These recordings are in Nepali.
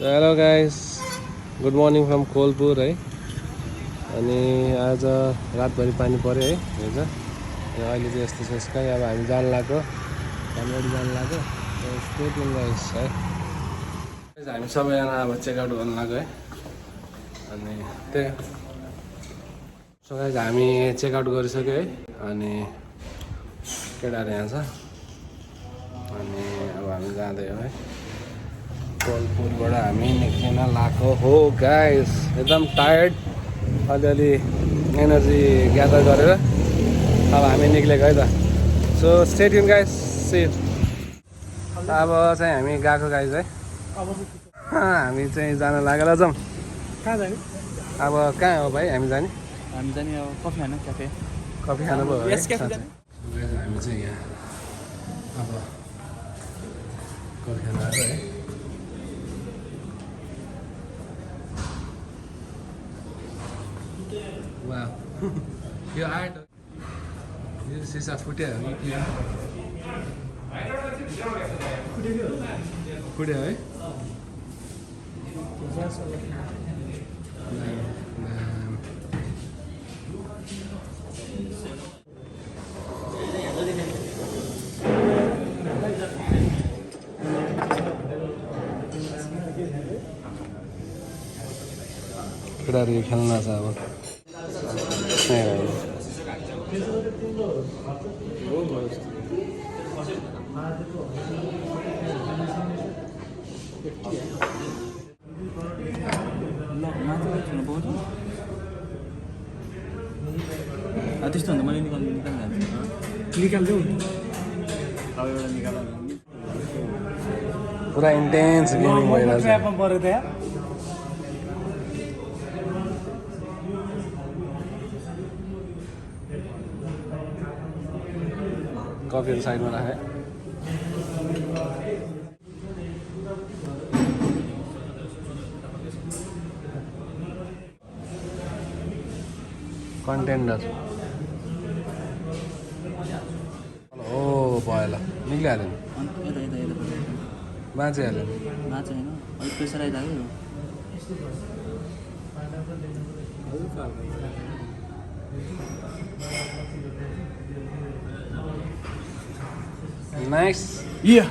Hello guys, good morning from Kolpur है। अनि आज रातभरि पानी पऱ्यो है हेर्छ। अनि अहिले चाहिँ यस्तो छ स्काई। अब हामी जान लाग्यो, हामीहरू जान लाग्यो। स्टे ट्युन गाइस है। हामी सबैजना अब चेकआउट गर्न लाग्यो है। अनि त्यही सो गाइस हामी चेकआउट गरिसक्यो है। अनि केटाहरू यहाँ छ। अनि अब हामी जाँदै हो है। कोलपुरबाट हामी निक्लिन लागेको हो गाइस। एकदम टायर्ड, अलिअलि एनर्जी ग्यादर गरेर अब हामी निक्लेको है त। So stay tune guys, see you. अब चाहिँ हामी गएको गाइस है। हामी चाहिँ जान लागेर जाउँ। कहाँ जाने? अब कहाँ हो भाइ हामी जाने? हामी जाने अब कफी खान क्याफे। कफी खानु भयो है। हामी चाहिँ यहाँ अब कफी खान आएको है। वाह यो आर्ट यो सिसा फुट्यो फुट्यो है। केटाहरू यो खेल्न छ अब। त्यस्तो हुन्छ मैले निकालिदेऊ अब एउटा निकाल पुरा इन्टेन्स गेमिङ भइरहेछ। पऱ्यो त्यहाँ कफीहरू साइडमा राखेँ। कन्टेन्डर ओ भयो निक्लिहाल्यो नि, बाँचिहाल्यो नि। माछा होइन अलिक प्रेसर आइरहेको नाइस। या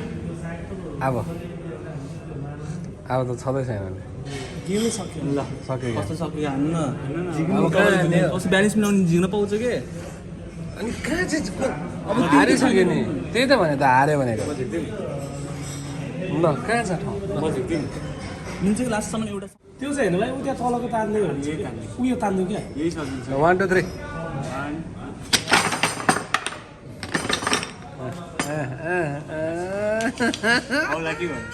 अब त छँदै छैन नि, गेमै सक्यो ल सक्यो कस्तो सक्यो हान्न। अब 42 मिनट जिग्न पाउँछ कि अनि कहाँ चाहिँ अब हारिसक्यो नि, त्यही त भने त हार्यो भनेको ल। कहाँ छ ठाउँ मिन्छ कि लास्टसम्म एउटा त्यो चाहिँ हेर्नु भाइ उ त्यहाँ तलको तान्दै हो नि उयो तान्नु क्या यही सकिन्छ। 1 2 3 औला के भन्नु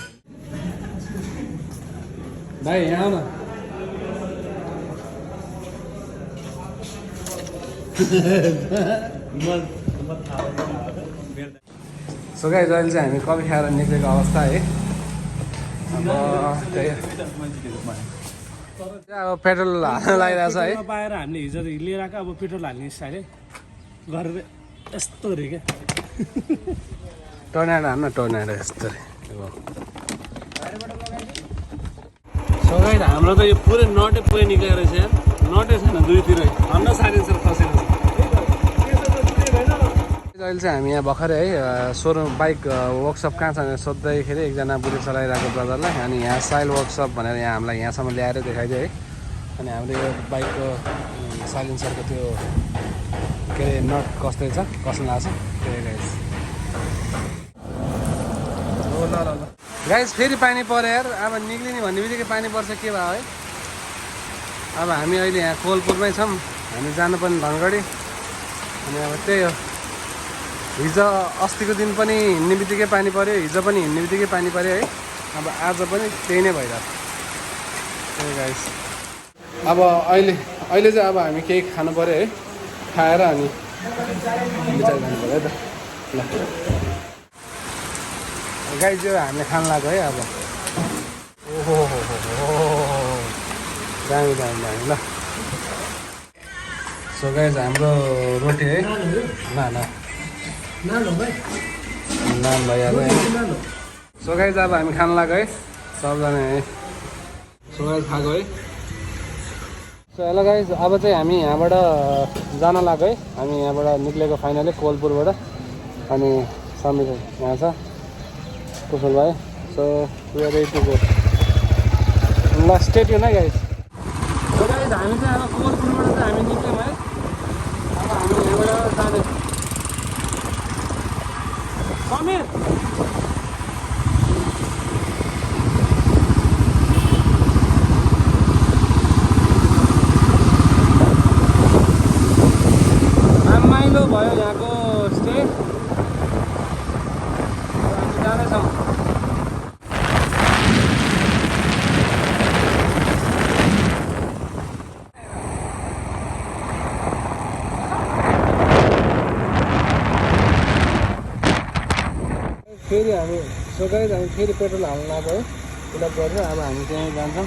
भाइ यहाँ आऊ न। सो गाइस अहिले चाहिँ हामी कफी खाएर निक्लेको अवस्था है। अब त्यही अब पेट्रोल हाल्न लागिरहेको छ है। पाएर हामीले हिजो लिएर आएको अब पेट्रोल हाल्ने स्टाइलै गरेर यस्तो रे क्या टर्नाडो हान्न टर्नाडो यस्तो रे। सो गाइस हाम्रो त यो पुरै नटै पुरै निक्लेको रहेछ यार। नटै छैन दुईतिरै हन्न साइलेन्सर खसेको छ। अहिले चाहिँ हामी यहाँ भर्खरै है सोरुम बाइक वर्कसप कहाँ छ भनेर सोध्दैखेरि एकजना बुढी चलाइरहेको ब्रदरलाई, अनि यहाँ साइल वर्कसप भनेर यहाँ हामीलाई यहाँसम्म ल्याएर देखाइदियो है। अनि हाम्रो यो बाइकको साइलेन्सरको त्यो के अरे नट कस्तै छ, कस्तो लाग्छ त्यही गाइस। गाइस फेरि पानी पऱ्यो यार। अब निक्लिने भन्ने बित्तिकै पानी पर्छ, के भयो है। अब हामी अहिले यहाँ कोलपुरमै छौँ, हामी जानुपर्ने धनगढी। अनि अब त्यही हो, हिजो अस्तिको दिन पनि हिँड्ने बित्तिकै पानी पऱ्यो, हिजो पनि हिँड्ने बित्तिकै पानी पऱ्यो है। अब आज पनि त्यही नै भइरहेको छ गाइस। अब अहिले चाहिँ अब हामी केही खानु पऱ्यो है, खाएर अनि विचार गर्नु पऱ्यो है त ल। गाइस यो हामीले खान लाग्यो है अब। ओहो दामी दामी दामी ल। सो गाइस हाम्रो रोटी है। नान भइहाल्यो है। सो गाइस अब हामी खान लाग्यो है सबजना है। सो गाइस खाएको है। सो हेलो गाइस, अब चाहिँ हामी यहाँबाट जान लाग्यो है। हामी यहाँबाट निक्लेको फाइनली कोलपुरबाट। अनि समीर यहाँ छ, कुशल भाइ। So we are ready to go. ल स्टे ट्युन है गाइस। सो गाइस हामी चाहिँ अब कोलपुरबाट चाहिँ हामी निक्ल्यौँ है। अब हामी यहाँबाट जाँदैछौँ। समीर रमाइलो भयो यहाँको स्टे। हामी जाँदैछौँ। फेरि हामी सोगाइज हामी फेरि पेट्रोल हाल्नु लाग्यो है। फिलअप गरेर अब हामी त्यहीँ जान्छौँ।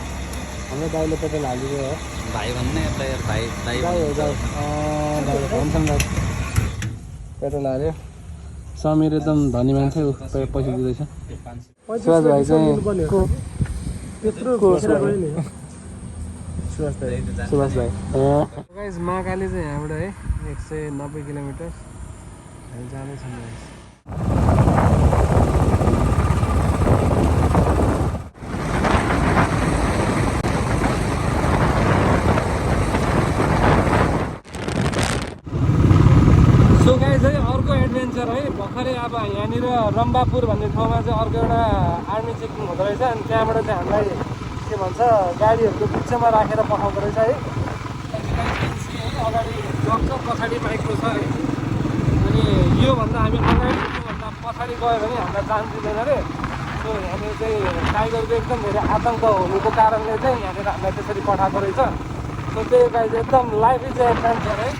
हाम्रो दाइले पेट्रोल हालिदियो हो। भाइ भन्ने यार भाइ दाइ हो दाइ भन्छौँ दाइ। पेट्रोल हाल्यो। समीर एकदम धनी मान्छे, ऊ पैसा दिँदैछ। सुवास भाइ चाहिँ सुभाष भाइ। गाइस महाकाली चाहिँ यहाँबाट है 190 किलोमिटर हामी जाँदैछौँ गाइस। सो गाइस है अर्को एडभेन्चर है। भर्खरै अब यहाँनिर रम्बापुर भन्ने ठाउँमा चाहिँ अर्को एउटा आर्मी चेकिङ हुँदो रहेछ। अनि त्यहाँबाट चाहिँ हामीलाई के भन्छ गाडीहरूको बिचमा राखेर पठाउँदो रहेछ है। अगाडि ट्रक छ, पछाडि माइक्रो छ है। अनि योभन्दा हामी अगाडि त्योभन्दा पछाडि गयो भने हामीलाई चान्स दिँदैन अरे। सो यहाँनिर चाहिँ टाइगरको एकदम धेरै आतङ्क हुनुको कारणले चाहिँ यहाँनिर हामीलाई त्यसरी पठाएको रहेछ। सो त्यही गाइस एकदम लाइफ इज एडभेन्चर है।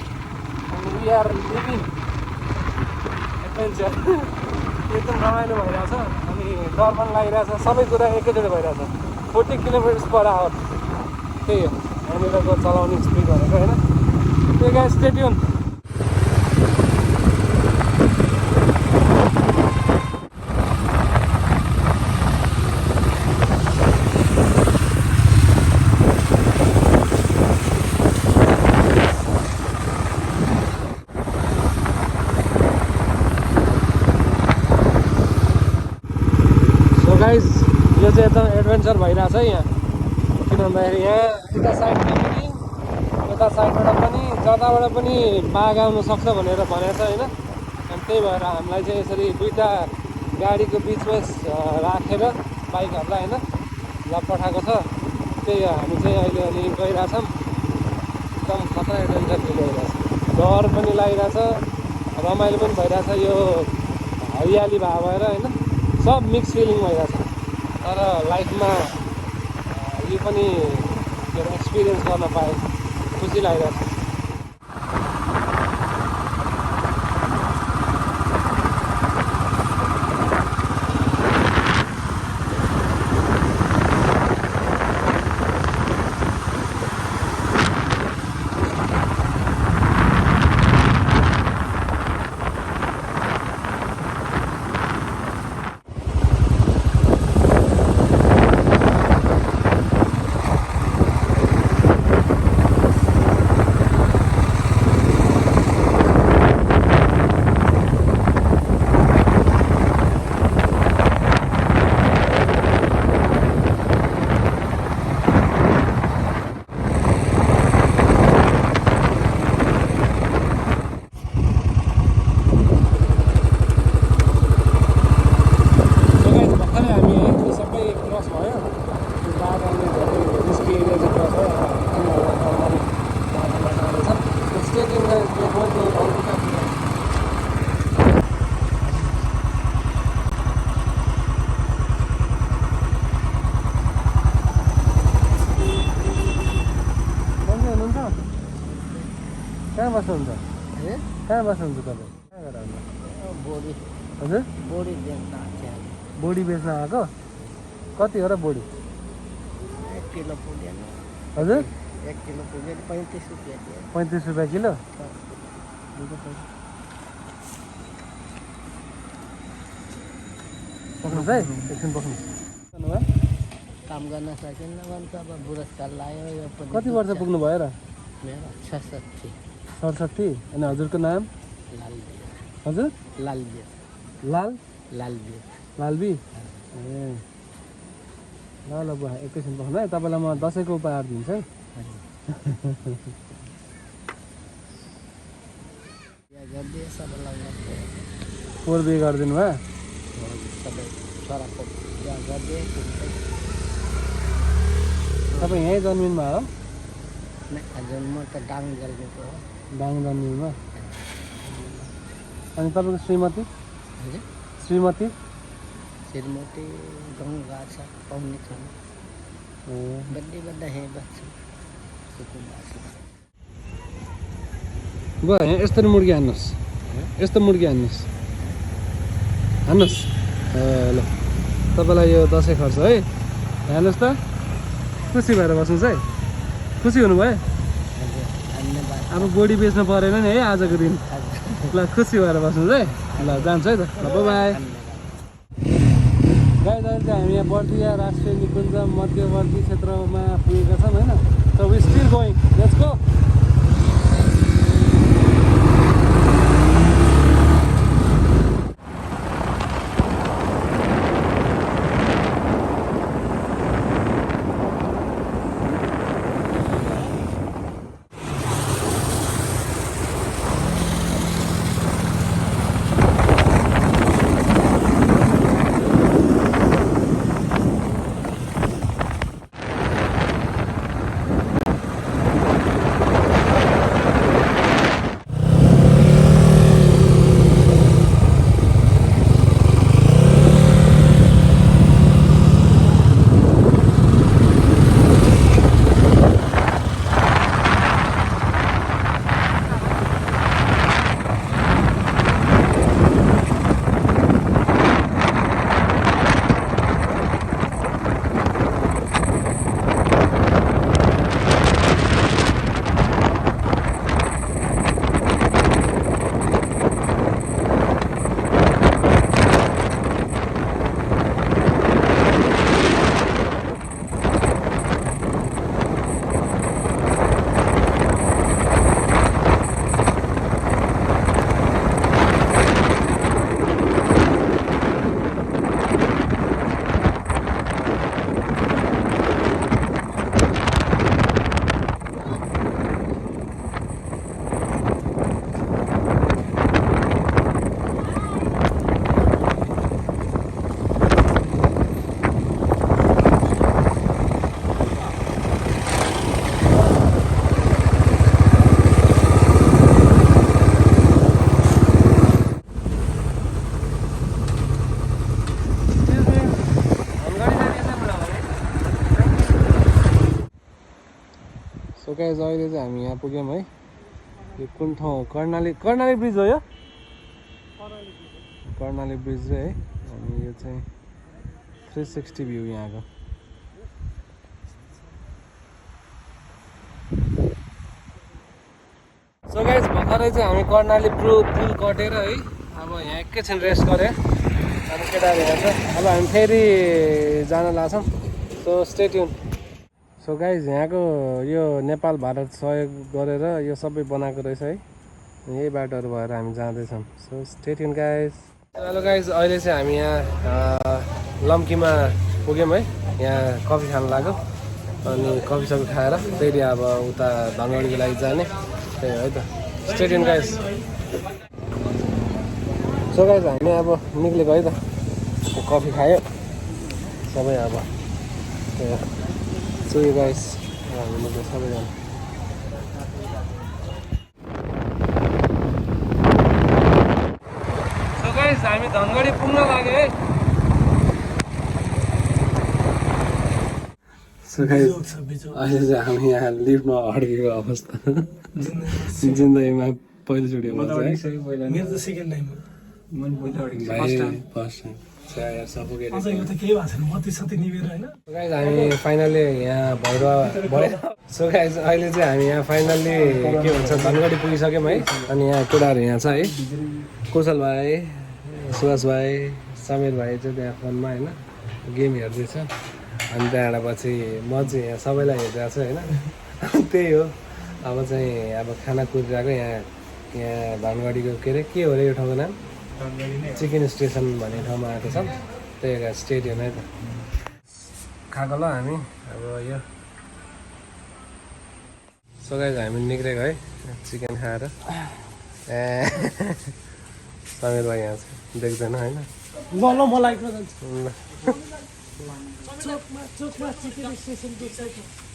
अनि वी आर लिभिङ एडभेन्चर। एकदम रमाइलो भइरहेछ अनि डर पनि लागिरहेछ। सबै कुरा एकैचोटि भइरहेछ। 40 km/h त्यही हो यहाँनिरको चलाउने स्पिड भनेको होइन। त्यही गाइस स्टे ट्युन। गाइस यो चाहिँ एकदम एडभेन्चर भइरहेछ है यहाँ। किन भन्दाखेरि यहाँ यता साइडमा पनि यता साइडबाट पनि जताबाट पनि बाघ आउनु सक्छ भनेर भनेको छ होइन। अनि त्यही भएर हामीलाई चाहिँ यसरी दुईवटा गाडीको बिचमा राखेर बाइकहरूलाई होइन ल पठाएको छ। त्यही हो हामी चाहिँ अहिले अलि गइरहेछौँ। एकदम खतरा एडभेन्चर फिल भइरहेछ। डर पनि लागिरहेछ, रमाइलो पनि भइरहेछ। यो हरियाली भए भएर होइन सब मिक्स फिलिङ भइरहेछ। तर लाइफमा यो पनि के अरे एक्सपिरियन्स गर्न पाएँ, खुसी लागिरहेछ। कहाँ बस्नुहुन्छ? कहाँ बस्नुहुन्छ तपाईँ? कहाँ गएर बोडी हजुर बोडी बेच्न बोडी बेच्न आएको? कति हो र बोडी? 1 किलो पुगेन। हजुर 1 किलो पुगेन 35 रुपियाँ दियो। 35 रुपियाँ किलो? बस्नुहोस् है, एकछिन बस्नुहोस्। काम गर्न सकिन्न भन्छ अब बुढेसकाल लाग्यो यो पनि कति वर्ष पुग्नु भयो र? मेरो 66 67। अनि हजुरको नाम? लालबी हजुर लालबी लाल लालबी लालबी ए ल ल बुवा एकैछिन बस्नु है, तपाईँलाई म दसैँको उपहार दिन्छु है। बिहा गरिदिए सबैलाई लाग्थ्यो। पोहोर बिहे गरिदिनु भयो? सबै छोराको बिहा गरिदिए तपाईँ यहीँ जन्मिनु भयो हो? हजुर म त डाङ जन्मेको हो। डाङ जन्मिनु भयो। अनि तपाईँको श्रीमती? हजुर श्रीमती श्रीमती गाउँ गएको छ पाउने छैन। ए बड्डा हे बच्छ सुकुम्बासी बुवा यहाँ यस्तो मुर्गी हान्नुहोस्, यस्तो मुर्गी हान्नुहोस्, हान्नुहोस्। ल तपाईँलाई यो दसैँ खर्च है, हान्नुहोस् त। खुसी भएर बस्नुहोस् है, खुसी हुनुभयो? हजुर धन्यवाद। अब बोडी बेच्नु परेन नि है आजको दिन। ल खुसी भएर बस्नुहोस् है। ल जान्छ है त, ल बाई। गाइस अहिले चाहिँ हामी यहाँ बर्दिया राष्ट्रिय निकुञ्ज मध्यवर्ती क्षेत्रमा पुगेका छौँ होइन। So we still going, let's go. So guys अहिले चाहिँ हामी यहाँ पुग्यौँ है। यो कुन ठाउँ? कर्णाली ब्रिज हो यो? कर्णाली ब्रिज है। अनि यो चाहिँ 360 भ्यू यहाँको। सो गाइस भर्खरै चाहिँ हामी कर्णाली पुल कटेर है अब यहाँ एकैछिन रेस्ट गरे अब केटाहरू हेर्छ। अब हामी फेरि जान लाग्छौँ। So stay tune. So guys यहाँको यो नेपाल भारत सहयोग गरेर यो सबै बनाएको रहेछ है। यही बाटोहरू भएर हामी जाँदैछौँ। So stay tune guys. Hello guys अहिले चाहिँ हामी यहाँ लम्कीमा पुग्यौँ है। यहाँ कफी खान लाग्यो अनि कफी सफी खाएर फेरि अब उता धनगढीको लागि जाने त्यही है त। Stay tune guys. So guys हामी अब निक्लेको है त। कफी खायो सबै अब सो यु गाइस हामी निक्ल्यो सबैजना। सो गाइस हामी धनगढी पुग्न लाग्यो है। सो गाइस अहिले चाहिँ हामी यहाँ लिफ्टमा अड्केको अवस्था जिन्दगीमा पहिलोचोटि मेरो त सेकेन्ड टाइम हो। फर्स्ट टाइम अझ यो त केही भएको छैन मती सती निभेर होइन। गाइस हामी फाइनली यहाँ भयो। सो गाइस अहिले चाहिँ हामी यहाँ फाइनली के भन्छ धनगढी पुगिसक्यौँ है। अनि यहाँ केटाहरू यहाँ छ है। कुशल भाइ, सुभाष भाइ, समीर भाइ चाहिँ त्यहाँ फोनमा होइन गेम हेर्दैछ। अनि त्यहाँबाट पछि म चाहिँ यहाँ सबैलाई हेरिरहेको छु होइन त्यही हो अब चाहिँ अब खाना कुदिरहेको यहाँ धनगढीको के अरे के हो अरे यो ठाउँको नाम चिकन स्टेसन भन्ने ठाउँमा आएको छ त्यही हो स्टेडियम है त खाएको ल हामी अब यो सगाइको हामी निक्रेको है चिकन खाएर ए समीर भाइ यहाँ छ देख्दैन होइन ल म लाइटमा जान्छु ल चोकमा चिकन स्टेसन